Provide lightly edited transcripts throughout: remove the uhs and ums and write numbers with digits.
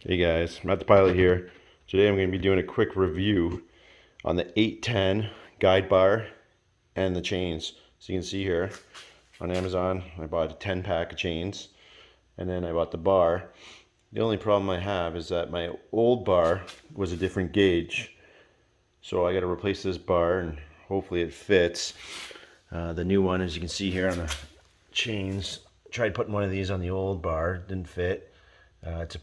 Hey guys, MattThePilot here. Today I'm going to be doing a quick review on the 810 guide bar and the chains. So you can see here on Amazon I bought a 10 pack of chains and then I bought the bar. The only problem I have is that my old bar was a different gauge. So I got to replace this bar and hopefully it fits. The new one, as you can see here on the chains, I tried putting one of these on the old bar, didn't fit. It's a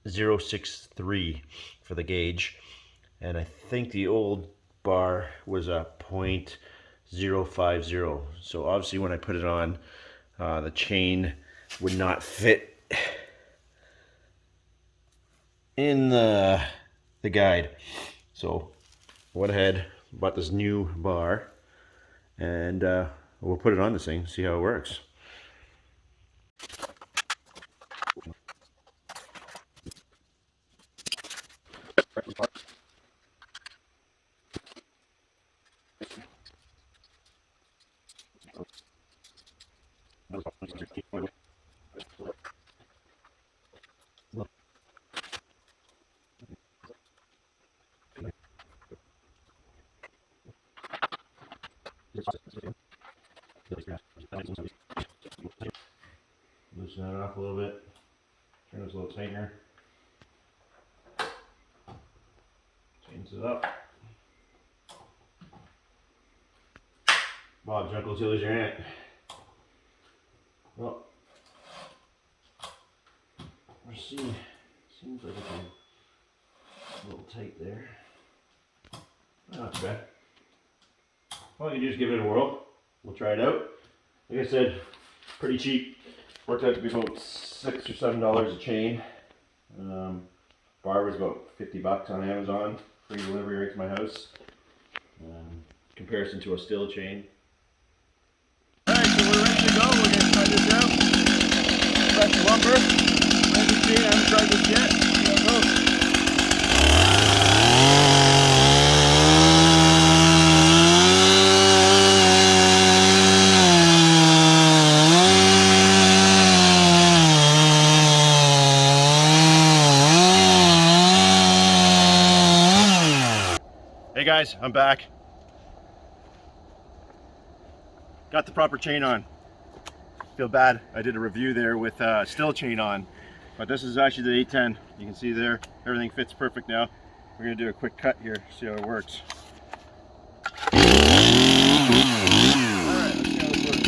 .063 for the gauge, and I think the old bar was a .050. So obviously when I put it on, the chain would not fit in the guide. So I went ahead, bought this new bar, and we'll put it on this thing, see how it works. Loosen that off a little bit, turn this a little tighter, change it up. Bob's Uncle Tilly's your aunt. Well, let's see. Seems like it's a little tight there. Not too bad. All you can do is give it a whirl. We'll try it out. Like I said, pretty cheap. Worked out to be about $6 or $7 a chain. Bar was about 50 bucks on Amazon. Free delivery right to my house. Comparison to a Stihl chain. Alright, so we're ready to go. We're going to try this out. Press the lumber. As you see, I haven't tried this yet. See how it goes. Hey guys, I'm back. Got the proper chain on. Feel bad, I did a review there with Stihl chain on, but this is actually the 810. You can see there, everything fits perfect now. We're gonna do a quick cut here, see how it works. Alright, let's see how this works.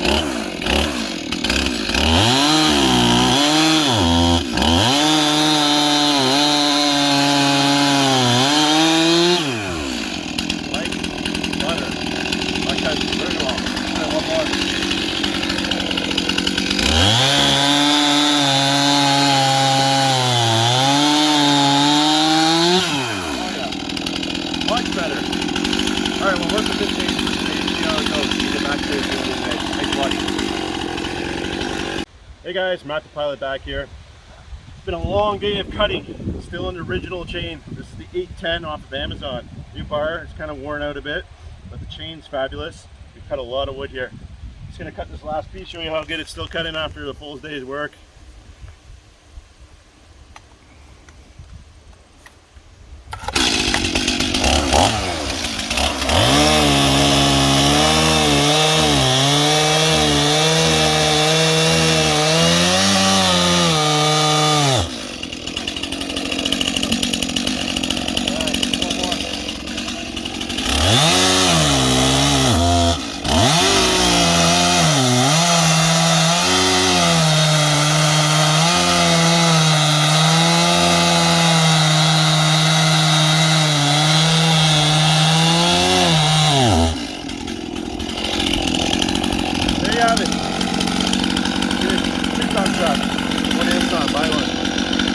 Much better. Alright, we'll work with this chain. Maybe see how it goes. Get it back to the other way. Thanks for watching. Hey guys, MattThePilot back here. It's been a long day of cutting. Still an original chain. This is the 810 off of Amazon. New bar, it's kind of worn out a bit, but the chain's fabulous. We cut a lot of wood here. Just gonna cut this last piece, show you how good it's still cutting after the full day's work.